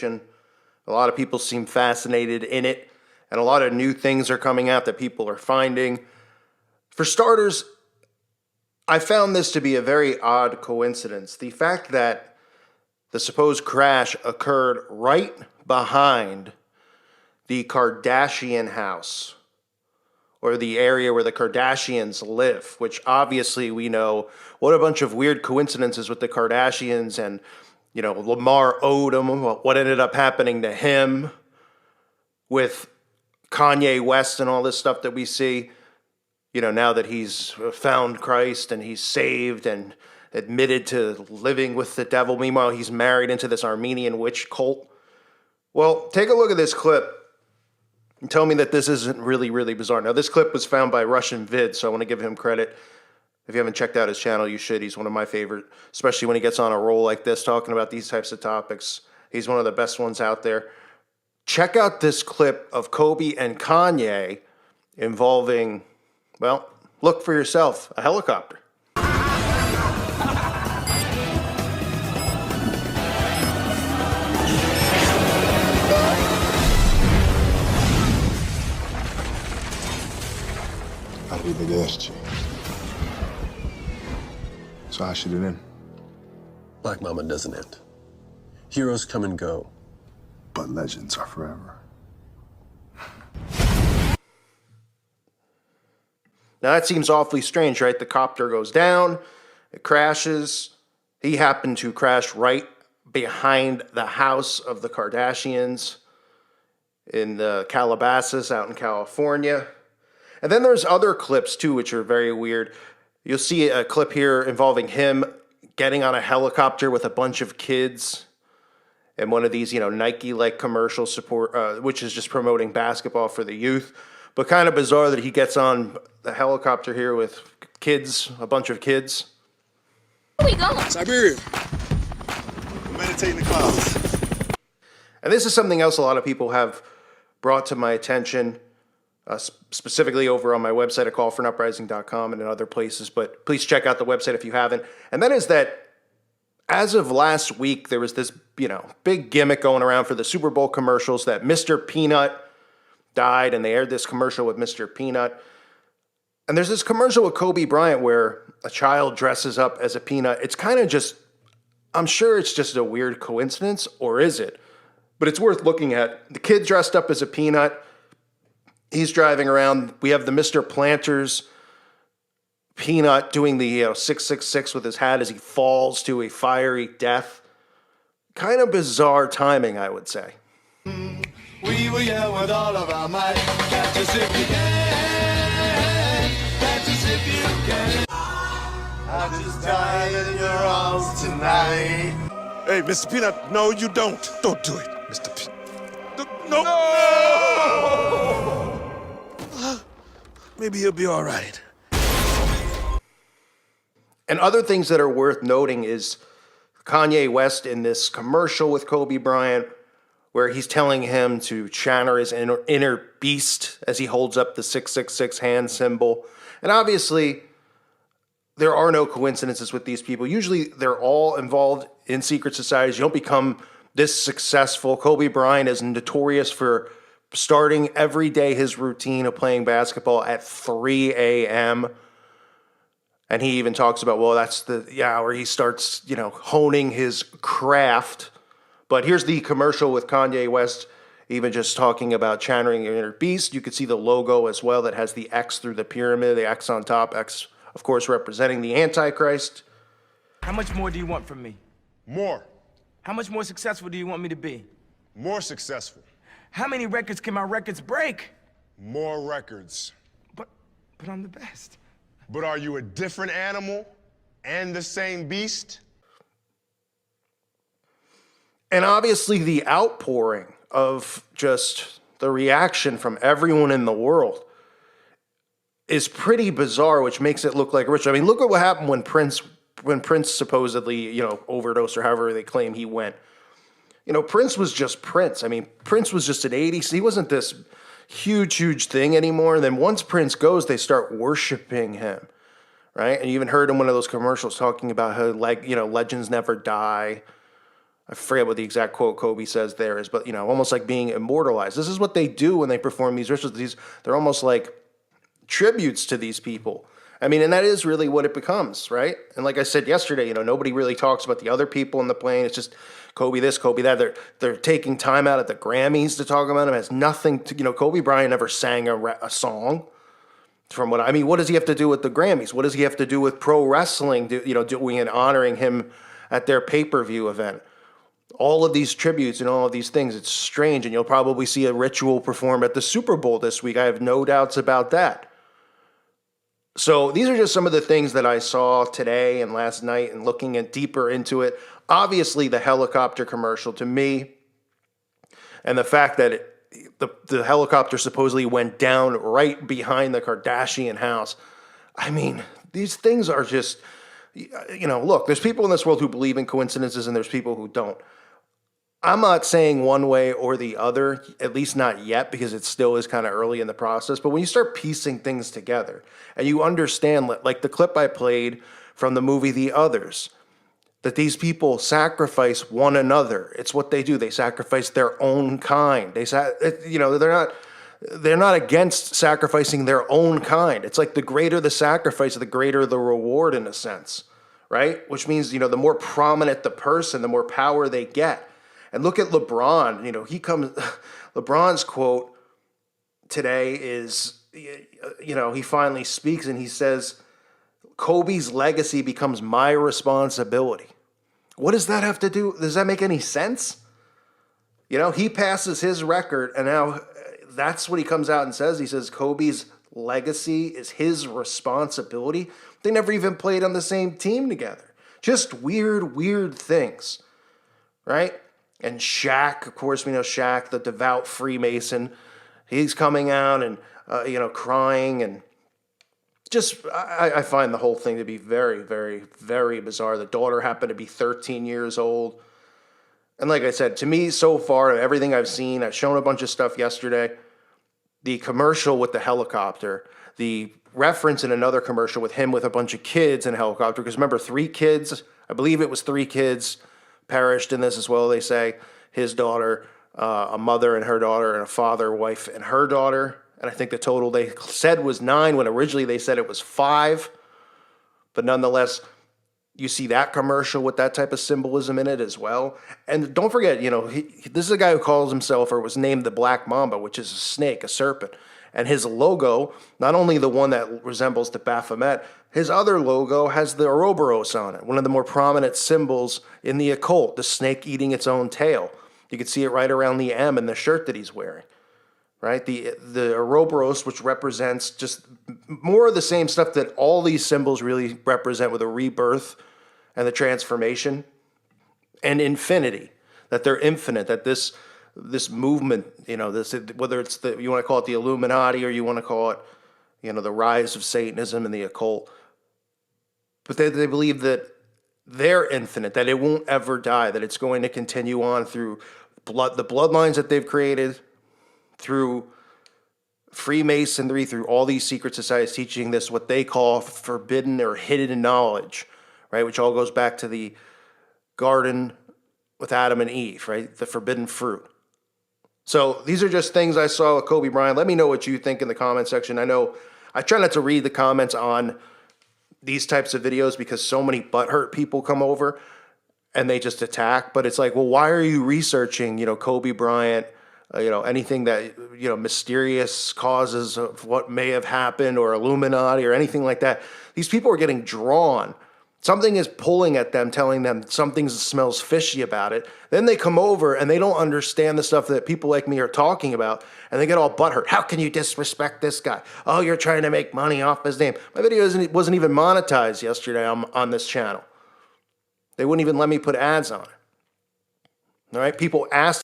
situation. A lot of people seem fascinated in it, and a lot of new things are coming out that people are finding. For starters, I found this to be a very odd coincidence. The fact that the supposed crash occurred right behind the Kardashian house, or the area where the Kardashians live, which obviously we know what a bunch of weird coincidences with the Kardashians, and, you know, Lamar Odom, what ended up happening to him with Kanye West and all this stuff that we see, you know, now that he's found Christ and he's saved and admitted to living with the devil. Meanwhile, he's married into this Armenian witch cult. Well, take a look at this clip and tell me that this isn't really, really bizarre. Now, this clip was found by Russian Vid, so I want to give him credit. If you haven't checked out his channel, you should. He's one of my favorite, especially when he gets on a roll like this, talking about these types of topics. He's one of the best ones out there. Check out this clip of Kobe and Kanye involving, well, look for yourself, a helicopter. Arrivederci. So how should it end? Black Mama doesn't end. Heroes come and go. But legends are forever. Now that seems awfully strange, right? The copter goes down, it crashes. He happened to crash right behind the house of the Kardashians in the Calabasas out in California. And then there's other clips too, which are very weird. You'll see a clip here involving him getting on a helicopter with a bunch of kids and one of these, you know, Nike-like commercial support, which is just promoting basketball for the youth. But kind of bizarre that he gets on the helicopter here with kids, a bunch of kids. Where we going? Siberia. Meditating in the clouds. And this is something else a lot of people have brought to my attention, specifically over on my website at callforanuprising.com and in other places. But please check out the website if you haven't. And that is that as of last week, there was this, you know, big gimmick going around for the Super Bowl commercials that Mr. Peanut died, and they aired this commercial with Mr. Peanut. And there's this commercial with Kobe Bryant where a child dresses up as a peanut. It's kind of just, I'm sure it's just a weird coincidence, or is it? But it's worth looking at. The kid dressed up as a peanut. He's driving around. We have the Mr. Planters Peanut doing the 666 with his hat as he falls to a fiery death. Kind of bizarre timing, I would say. We will yell with all of our might. Catch us if you can. Catch us if you can. I just died in your arms tonight. Hey, Mr. Peanut, no, you don't. Don't do it, Mr. Peanut. No. Maybe he'll be all right. And other things that are worth noting is Kanye West in this commercial with Kobe Bryant, where he's telling him to channel his inner beast as he holds up the 666 hand symbol. And obviously, there are no coincidences with these people. Usually, they're all involved in secret societies. You don't become this successful. Kobe Bryant is notorious for starting every day his routine of playing basketball at 3 a.m., and he even talks about, well, that's the hour he starts, you know, honing his craft. But here's the commercial with Kanye West, even just talking about channeling your inner beast. You can see the logo as well that has the X through the pyramid, the X on top, X, of course, representing the Antichrist. How much more do you want from me? More. How much more successful do you want me to be? More successful. How many records can my records break? More records. But I'm the best. But are you a different animal and the same beast? And obviously the outpouring of just the reaction from everyone in the world is pretty bizarre, which makes it look like a ritual. I mean, look at what happened when Prince supposedly, you know, overdosed or however they claim he went. You know, Prince was just Prince. I mean, Prince was just an 80s. He wasn't this huge thing anymore. And then once Prince goes, they start worshiping him, right? And you even heard in one of those commercials talking about how, like, you know, legends never die. I forget what the exact quote Kobe says there is, but almost like being immortalized. This is what they do when they perform these rituals. They're almost like tributes to these people. I mean, and that is really what it becomes, right? And like I said yesterday, nobody really talks about the other people in the plane. It's just Kobe this, Kobe that. They're taking time out at the Grammys to talk about him. It has nothing to, Kobe Bryant never sang a song. What does he have to do with the Grammys? What does he have to do with pro wrestling, doing and honoring him at their pay-per-view event? All of these tributes and all of these things, it's strange, and you'll probably see a ritual performed at the Super Bowl this week. I have no doubts about that. So these are just some of the things that I saw today and last night and looking deeper into it. Obviously, the helicopter commercial to me, and the fact that the helicopter supposedly went down right behind the Kardashian house. I mean, these things are just, look, there's people in this world who believe in coincidences and there's people who don't. I'm not saying one way or the other, at least not yet, because it still is kind of early in the process. But when you start piecing things together and you understand, like the clip I played from the movie The Others, that these people sacrifice one another. It's what they do. They sacrifice their own kind. They're not against sacrificing their own kind. It's like the greater the sacrifice, the greater the reward in a sense, right? Which means, the more prominent the person, the more power they get. And look at LeBron. LeBron's quote today is, he finally speaks and he says, Kobe's legacy becomes my responsibility. What does that have to do? Does that make any sense? He passes his record and now that's what he comes out and says. He says Kobe's legacy is his responsibility. They never even played on the same team together. Just weird things, right? And Shaq, of course, we know Shaq, the devout Freemason. He's coming out and, crying. And just, I find the whole thing to be very, very, very bizarre. The daughter happened to be 13 years old. And like I said, to me, so far, everything I've seen, I've shown a bunch of stuff yesterday. The commercial with the helicopter, the reference in another commercial with him with a bunch of kids in a helicopter. Because remember, 3 kids, I believe it was 3 kids, perished in this as well. They say his daughter, a mother and her daughter, and a father, wife, and her daughter. And I think the total they said was 9 when originally they said it was 5. But nonetheless, you see that commercial with that type of symbolism in it as well. And don't forget, this is a guy who calls himself or was named the Black Mamba, which is a snake, a serpent. And his logo, not only the one that resembles the Baphomet, his other logo has the Ouroboros on it, one of the more prominent symbols in the occult, the snake eating its own tail. You can see it right around the M in the shirt that he's wearing, right? The Ouroboros, which represents just more of the same stuff that all these symbols really represent, with a rebirth and the transformation and infinity, that they're infinite, that this movement, whether it's you want to call it the Illuminati or you want to call it, the rise of Satanism and the occult, but they believe that they're infinite, that it won't ever die, that it's going to continue on through the bloodlines that they've created, through Freemasonry, through all these secret societies teaching this, what they call forbidden or hidden knowledge, right? Which all goes back to the garden with Adam and Eve, right? The forbidden fruit. So these are just things I saw with Kobe Bryant. Let me know what you think in the comment section. I know I try not to read the comments on these types of videos because so many butthurt people come over and they just attack. But it's like, well, why are you researching, Kobe Bryant, anything that, mysterious causes of what may have happened or Illuminati or anything like that? These people are getting drawn. Something is pulling at them, telling them something smells fishy about it. Then they come over and they don't understand the stuff that people like me are talking about, and they get all butthurt. How can you disrespect this guy? Oh, you're trying to make money off his name. My video wasn't even monetized yesterday on this channel. They wouldn't even let me put ads on it. All right, people ask